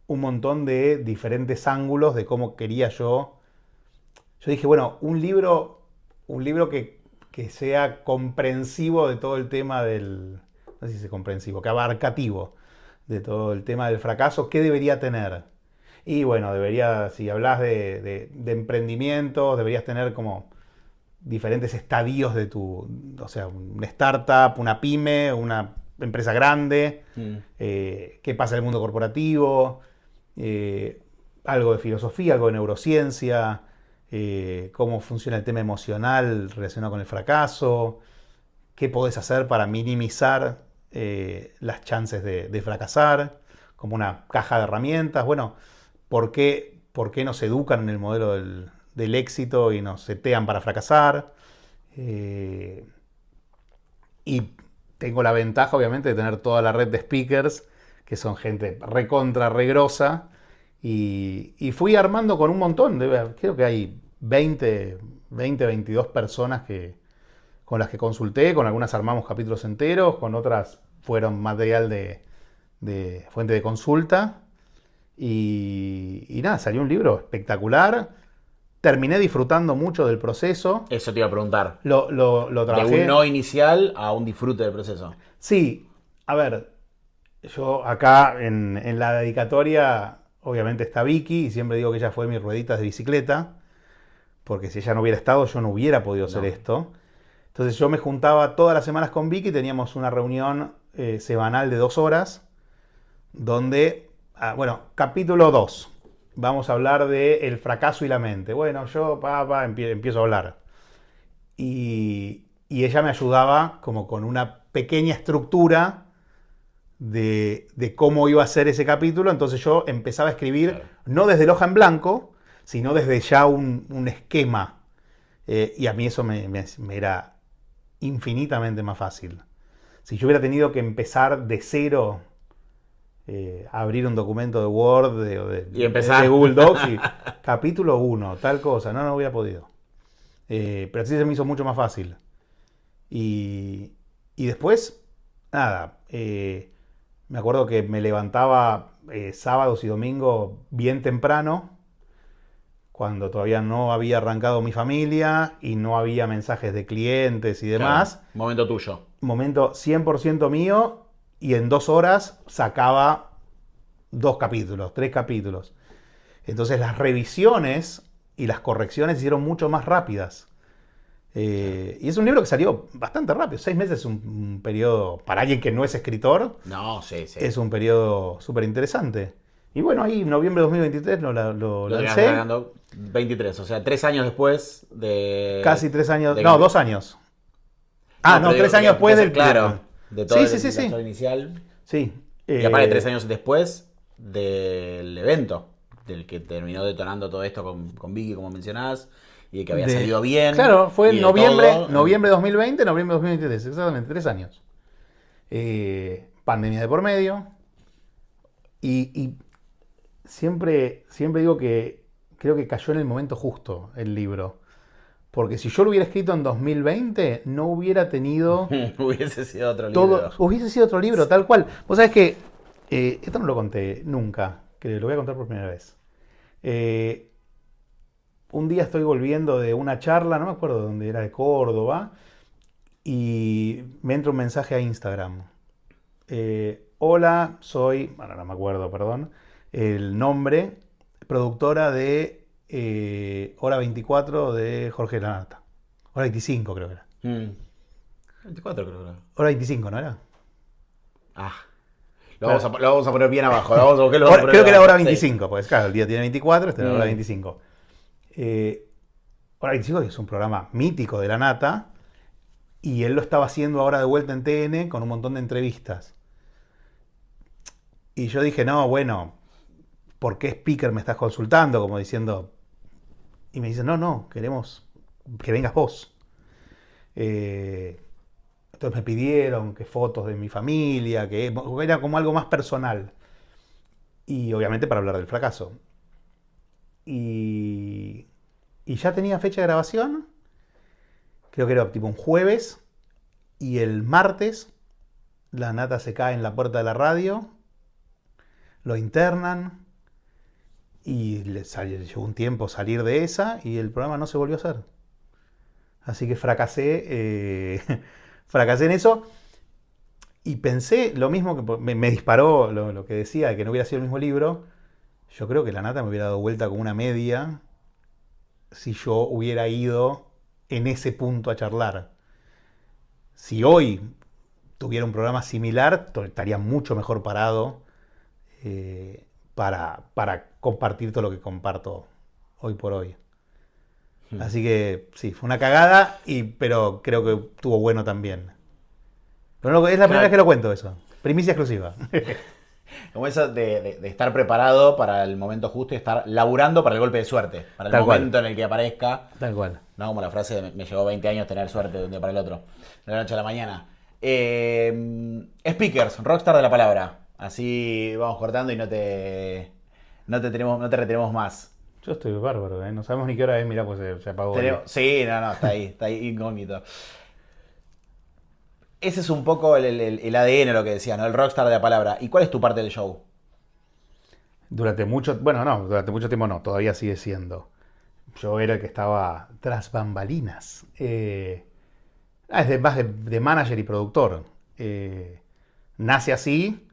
un montón de diferentes ángulos de cómo quería yo. Yo dije, bueno, un libro que sea comprensivo de todo el tema del... No sé si es comprensivo, que abarcativo de todo el tema del fracaso, ¿qué debería tener? Y bueno, si hablas de emprendimientos, deberías tener como diferentes estadios de o sea, una startup, una pyme, una empresa grande, qué pasa en el mundo corporativo, algo de filosofía, algo de neurociencia, cómo funciona el tema emocional relacionado con el fracaso, qué podés hacer para minimizar las chances de fracasar. como una caja de herramientas. Bueno, por qué nos educan en el modelo del éxito y nos setean para fracasar? Y tengo la ventaja, obviamente, de tener toda la red de speakers, que son gente recontra, regrosa. Y fui armando con un montón. Creo que hay 22 personas con las que consulté. Con algunas armamos capítulos enteros, con otras fueron material de fuente de consulta. Y nada, salió un libro espectacular. Terminé disfrutando mucho del proceso. Eso te iba a preguntar. Lo trabajé. De un no inicial a un disfrute del proceso. Sí, a ver, yo acá en la dedicatoria, obviamente está Vicky, y siempre digo que ella fue mi rueditas de bicicleta, porque si ella no hubiera estado, yo no hubiera podido hacer esto. Entonces yo me juntaba todas las semanas con Vicky, teníamos una reunión semanal de 2 horas, donde, capítulo 2, vamos a hablar de el fracaso y la mente. Bueno, yo empiezo a hablar. Y ella me ayudaba como con una pequeña estructura de cómo iba a ser ese capítulo. Entonces yo empezaba a escribir, no desde el hoja en blanco, sino desde ya un esquema. Y a mí eso me era infinitamente más fácil. Si yo hubiera tenido que empezar de cero, abrir un documento de Word y empezar de Google Docs y capítulo 1, tal cosa, no hubiera podido. Pero así se me hizo mucho más fácil. Y después, nada, me acuerdo que me levantaba sábados y domingos bien temprano, cuando todavía no había arrancado mi familia y no había mensajes de clientes y demás. Claro, momento tuyo. Momento 100% mío, y en 2 horas sacaba 2 capítulos, 3 capítulos. Entonces las revisiones y las correcciones se hicieron mucho más rápidas. Y es un libro que salió bastante rápido. 6 meses es un periodo, para alguien que no es escritor, No, sí. es un periodo súper interesante. Y bueno, ahí en noviembre de 2023 lo lancé. Ganando 23, o sea, 3 años después de... Casi 3 años, de- no, 2 años. No, 3 años después del... Claro, de todo Sí. el inicial. Sí. Y aparte 3 años después del evento, del que terminó detonando todo esto con Vicky, como mencionás, y de que había salido bien. Claro, fue y en de noviembre, todo. noviembre 2020, noviembre 2023, exactamente, 3 años. Pandemia de por medio. Y siempre digo que creo que cayó en el momento justo el libro. Porque si yo lo hubiera escrito en 2020, no hubiera tenido... Hubiese sido otro libro. Hubiese sido otro libro, tal cual. Vos sabés que, esto no lo conté nunca, que lo voy a contar por primera vez. Un día estoy volviendo de una charla, no me acuerdo dónde era, de Córdoba, y me entra un mensaje a Instagram. Hola, soy, bueno, no me acuerdo, perdón, el nombre, productora de Hora 24 de Jorge Lanata. Hora 25 creo que era. 24 creo que era. Hora 25, ¿no era? Lo vamos a poner bien abajo. Lo vamos a buscar, lo vamos a poner Creo que era abajo. hora Sí. 25, pues claro, el día tiene 24, este era hora 25. Hora 25 es un programa mítico de la Nata, y él lo estaba haciendo ahora de vuelta en TN con un montón de entrevistas. Y yo dije, no, bueno, ¿por qué speaker me estás consultando? Como diciendo... Y me dice, no, queremos que vengas vos. Entonces me pidieron que fotos de mi familia, que era como algo más personal. Y obviamente para hablar del fracaso. Y ya tenía fecha de grabación. Creo que era tipo un jueves. Y el martes la Nata se cae en la puerta de la radio. Lo internan. Y llevó un tiempo salir de esa. Y el programa no se volvió a hacer. Así que fracasé. Fracasé en eso. Y pensé lo mismo que me disparó lo que decía, de que no hubiera sido el mismo libro. Yo creo que la Nata me hubiera dado vuelta con una media si yo hubiera ido en ese punto a charlar. Si hoy tuviera un programa similar, estaría mucho mejor parado para compartir todo lo que comparto hoy por hoy. Así que sí, fue una cagada, pero creo que estuvo bueno también. Pero es la primera vez que lo cuento eso. Primicia exclusiva. Como eso de estar preparado para el momento justo y estar laburando para el golpe de suerte, para el Tal cual. momento en el que aparezca. Tal cual. No como la frase de me llevó 20 años tener suerte de un día para el otro, de la noche a la mañana. Speakers, rockstar de la palabra. Así vamos cortando y no te retenemos más. Yo estoy bárbaro, ¿eh? No sabemos ni qué hora es, mirá, pues se apagó. Sí, no, está ahí incógnito. Ese es un poco el ADN, lo que decías, ¿no? El rockstar de la palabra. ¿Y cuál es tu parte del show? Durante mucho tiempo no, todavía sigue siendo. Yo era el que estaba tras bambalinas. Es más de manager y productor. Nace así.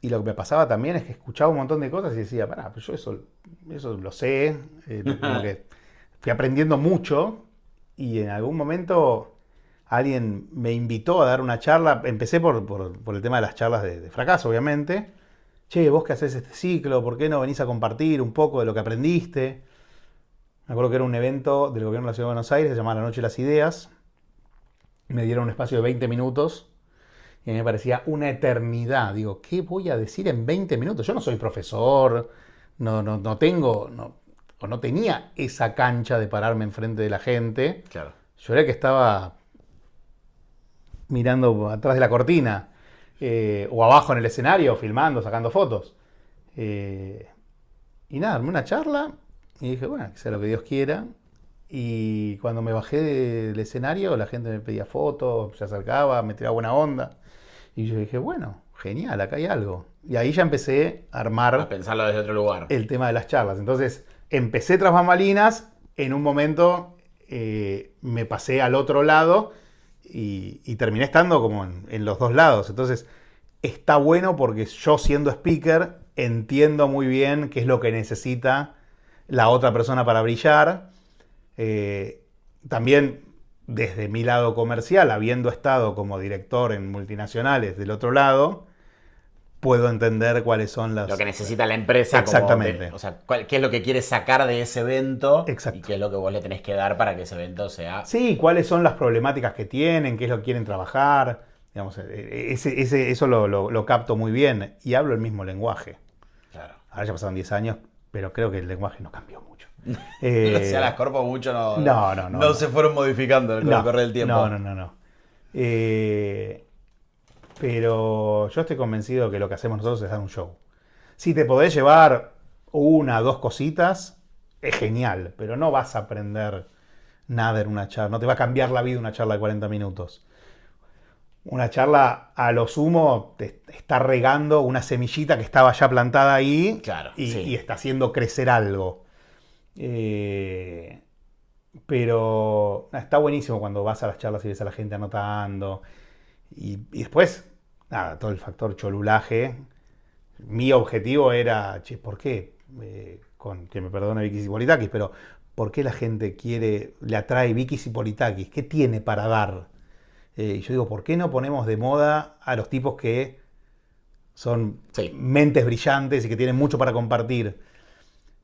Y lo que me pasaba también es que escuchaba un montón de cosas y decía, pará, pero yo eso lo sé. Como que fui aprendiendo mucho. Y en algún momento alguien me invitó a dar una charla. Empecé por el tema de las charlas de fracaso, obviamente. Che, vos que haces este ciclo, ¿por qué no venís a compartir un poco de lo que aprendiste? Me acuerdo que era un evento del gobierno de la Ciudad de Buenos Aires, se llamaba La Noche de las Ideas. Me dieron un espacio de 20 minutos y a mí me parecía una eternidad. Digo, ¿qué voy a decir en 20 minutos? Yo no soy profesor, no tenía esa cancha de pararme enfrente de la gente. Claro. Yo era el que estaba mirando atrás de la cortina o abajo en el escenario, filmando, sacando fotos. Y nada, armé una charla y dije, bueno, que sea lo que Dios quiera. Y cuando me bajé del escenario, la gente me pedía fotos, se acercaba, me tiraba buena onda. Y yo dije, bueno, genial, acá hay algo. Y ahí ya empecé a armar A pensarlo desde otro lugar. el tema de las charlas. Entonces, empecé tras bambalinas, en un momento me pasé al otro lado y terminé estando como en los dos lados. Entonces, está bueno porque yo siendo speaker entiendo muy bien qué es lo que necesita la otra persona para brillar. También desde mi lado comercial, habiendo estado como director en multinacionales del otro lado, puedo entender cuáles son las... Lo que necesita la empresa. Exactamente. O sea, qué es lo que quiere sacar de ese evento. Exacto. Y qué es lo que vos le tenés que dar para que ese evento sea... Sí, cuáles son las problemáticas que tienen, qué es lo que quieren trabajar. Digamos, eso lo capto muy bien y hablo el mismo lenguaje. Claro. Ahora ya pasaron 10 años, pero creo que el lenguaje no cambió mucho. O sea, las corpos mucho no se fueron modificando con el correr del tiempo. No. Pero yo estoy convencido que lo que hacemos nosotros es dar un show. Si te podés llevar una o dos cositas, es genial, pero no vas a aprender nada en una charla. No te va a cambiar la vida una charla de 40 minutos. Una charla, a lo sumo, te está regando una semillita que estaba ya plantada ahí. Claro, y, sí. y está haciendo crecer algo. Pero está buenísimo cuando vas a las charlas y ves a la gente anotando. Y después, nada, todo el factor cholulaje. Mi objetivo era, che, ¿por qué? Que me perdone Vicky Zipolitakis, pero ¿por qué la gente le atrae Vicky Zipolitakis? ¿Qué tiene para dar? Y yo digo, ¿por qué no ponemos de moda a los tipos que son mentes brillantes y que tienen mucho para compartir?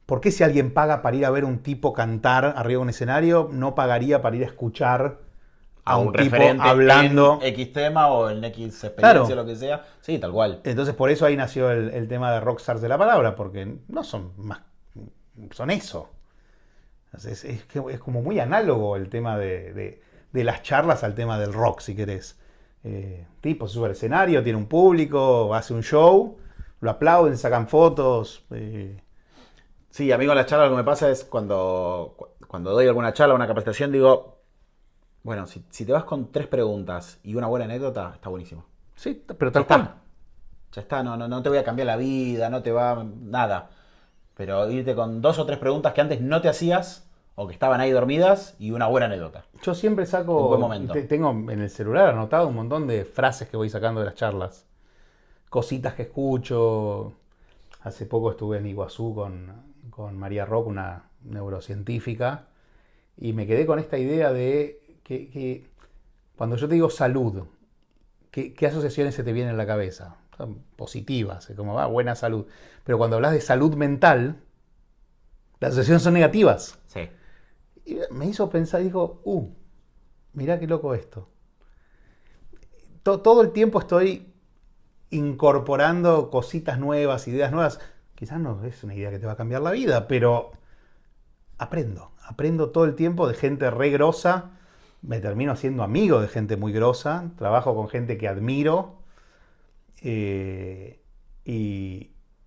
¿Por qué si alguien paga para ir a ver un tipo cantar arriba de un escenario, no pagaría para ir a escuchar a un tipo referente hablando en X tema o en X experiencia, Claro. lo que sea? Sí, tal cual. Entonces por eso ahí nació el tema de rockstars de la palabra, porque no son más, son eso. Es como muy análogo el tema de las charlas al tema del rock, si querés. Tipo se sube al escenario, tiene un público, hace un show, lo aplauden, sacan fotos. Sí, a mí con las charlas lo que me pasa es cuando doy alguna charla, una capacitación, digo, bueno, si te vas con 3 preguntas y una buena anécdota, está buenísimo. Sí, pero tal cual. Ya está, no te voy a cambiar la vida, no te va nada. Pero irte con 2 o 3 preguntas que antes no te hacías o que estaban ahí dormidas y una buena anécdota. Yo siempre saco, Un buen momento. Tengo en el celular anotado un montón de frases que voy sacando de las charlas. Cositas que escucho. Hace poco estuve en Iguazú con María Rock, una neurocientífica, y me quedé con esta idea de que cuando yo te digo salud, ¿qué asociaciones se te vienen a la cabeza? Son positivas, como buena salud. Pero cuando hablas de salud mental, las asociaciones son negativas. Sí. Y me hizo pensar, digo, mirá qué loco esto. Todo el tiempo estoy incorporando cositas nuevas, ideas nuevas. Quizás no es una idea que te va a cambiar la vida, pero aprendo todo el tiempo de gente re grosa, me termino haciendo amigo de gente muy grosa, trabajo con gente que admiro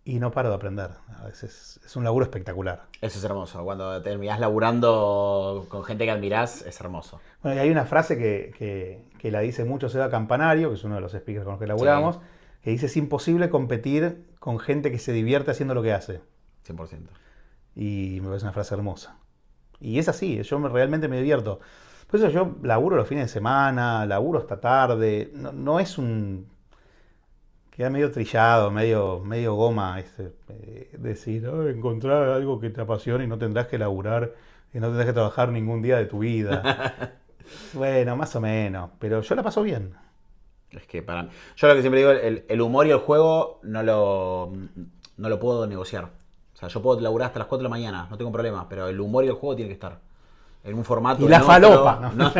y no paro de aprender. A veces es un laburo espectacular. Eso es hermoso. Cuando terminás laburando con gente que admirás, es hermoso. Bueno, y hay una frase que la dice mucho Seba Campanario, que es uno de los speakers con los que laburamos, que dice: es imposible competir con gente que se divierte haciendo lo que hace. 100%. Y me parece una frase hermosa. Y es así, realmente me divierto. Por eso yo laburo los fines de semana, laburo hasta tarde. No es un... Queda medio trillado, medio goma decir, encontrar algo que te apasione y no tendrás que laburar y no tendrás que trabajar ningún día de tu vida. Bueno, más o menos, pero yo la paso bien. Es que yo lo que siempre digo, el humor y el juego no lo puedo negociar. O sea, yo puedo laburar hasta las 4 de la mañana, no tengo problema, pero el humor y el juego tienen que estar en un formato. Y la falopa. ¿No?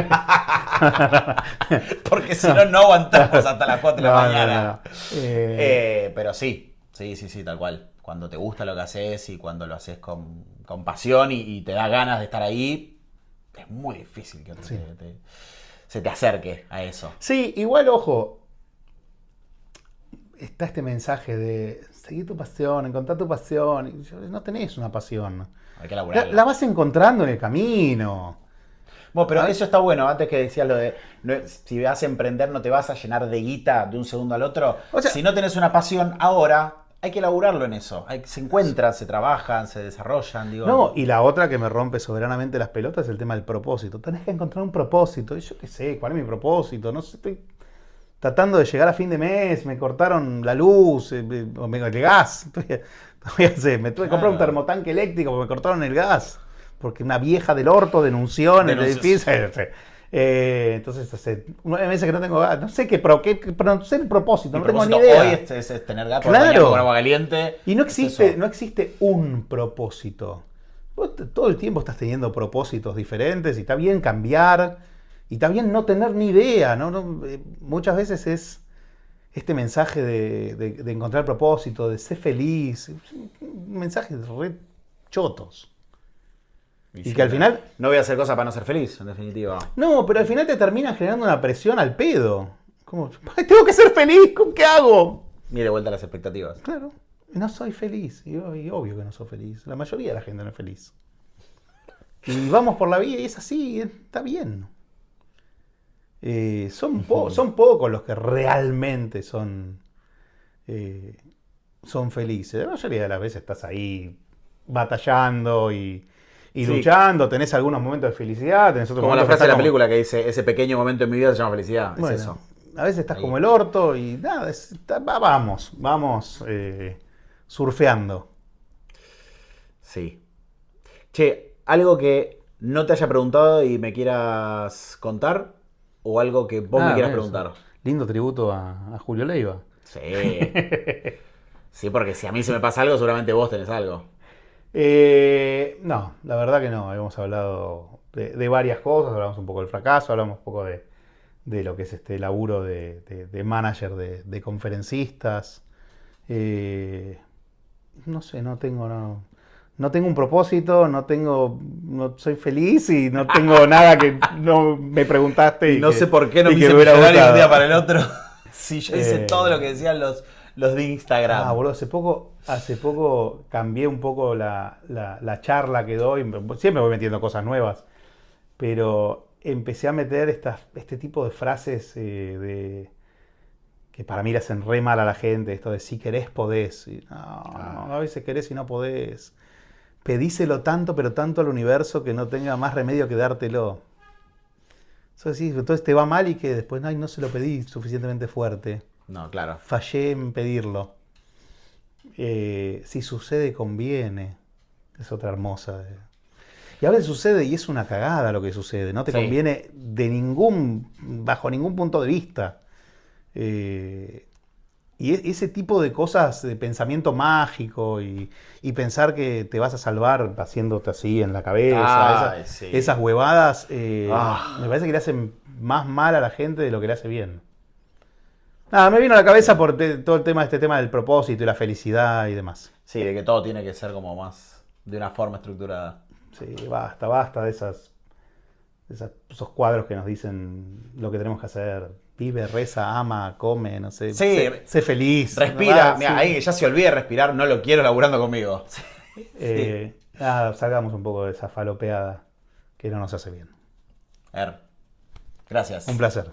Porque si no aguantamos hasta las 4 de la mañana. No. Pero sí, tal cual. Cuando te gusta lo que haces y cuando lo haces con pasión y te da ganas de estar ahí, es muy difícil que se te acerque a eso. Sí, igual, ojo, está este mensaje de seguir tu pasión, encontrar tu pasión. Y no tenés una pasión. Hay que laburarla. La vas encontrando en el camino. Bueno, pero eso está bueno. Antes que decías lo de si vas a emprender no te vas a llenar de guita de un segundo al otro. O sea, si no tenés una pasión ahora, hay que laburarlo en eso. Se encuentran, se trabajan, se desarrollan. Digo. No, y la otra que me rompe soberanamente las pelotas es el tema del propósito. Tenés que encontrar un propósito. Y yo qué sé, ¿cuál es mi propósito? No sé, estoy tratando de llegar a fin de mes, me cortaron la luz, el gas. Me tuve que comprar un termotanque eléctrico porque me cortaron el gas. Porque una vieja del orto denunció en el edificio. Entonces hace 9 meses que no tengo gas. No sé no sé el propósito, no tengo ni idea. Hoy es tener gas claro. con agua caliente. Y no existe un propósito. Vos todo el tiempo estás teniendo propósitos diferentes y está bien cambiar y está bien no tener ni idea. Muchas veces es este mensaje de encontrar propósito, de ser feliz. Mensajes re chotos. Y que al final... No voy a hacer cosas para no ser feliz, en definitiva. No, pero al final te terminan generando una presión al pedo. Como, tengo que ser feliz, ¿qué hago? Y de vuelta a las expectativas. Claro, no soy feliz. Y obvio que no soy feliz. La mayoría de la gente no es feliz. Y vamos por la vida y es así, está bien. Son pocos los que realmente son felices. La mayoría de las veces estás ahí batallando y luchando, tenés algunos momentos de felicidad, tenés otros como la momentos frase de la película que dice, ese pequeño momento en mi vida se llama felicidad, bueno, es eso. A veces estás como el orto y nada, vamos surfeando. Sí. Che, ¿algo que no te haya preguntado y me quieras contar? ¿O algo que vos me quieras preguntar? Lindo tributo a Julio Leiva. Sí. Sí, porque si a mí se me pasa algo, seguramente vos tenés algo. No, la verdad que no. Habíamos hablado de varias cosas, hablamos un poco del fracaso, hablamos un poco de lo que es este laburo de manager de conferencistas. No sé, no tengo un propósito, no soy feliz y no tengo nada que no me preguntaste. No sé por qué no me hice millonario de un día para el otro. Si yo hice todo lo que decían los de Instagram. Boludo, hace poco cambié un poco la charla que doy. Siempre voy metiendo cosas nuevas. Pero empecé a meter este tipo de frases que para mí le hacen re mal a la gente. Esto de si querés, podés. A veces querés y no podés. Pedíselo tanto, pero tanto al universo que no tenga más remedio que dártelo. Entonces te va mal y que después no se lo pedí suficientemente fuerte. No, claro. Fallé en pedirlo. Si sucede, conviene. Es otra hermosa. Y a veces sucede y es una cagada lo que sucede. No te conviene bajo ningún punto de vista. Y ese tipo de cosas, de pensamiento mágico y pensar que te vas a salvar haciéndote así en la cabeza, esas huevadas, me parece que le hacen más mal a la gente de lo que le hace bien. Nada, me vino a la cabeza por todo el tema, este tema del propósito y la felicidad y demás. Sí, de que todo tiene que ser como más de una forma estructurada. Sí, basta de esos cuadros que nos dicen lo que tenemos que hacer. Vive, reza, ama, come, no sé. Sí. Sé feliz. Respira. ¿No? Mira, Sí. ahí ya se olvide de respirar, no lo quiero laburando conmigo. Salgamos un poco de esa falopeada que no nos hace bien. Gracias. Un placer.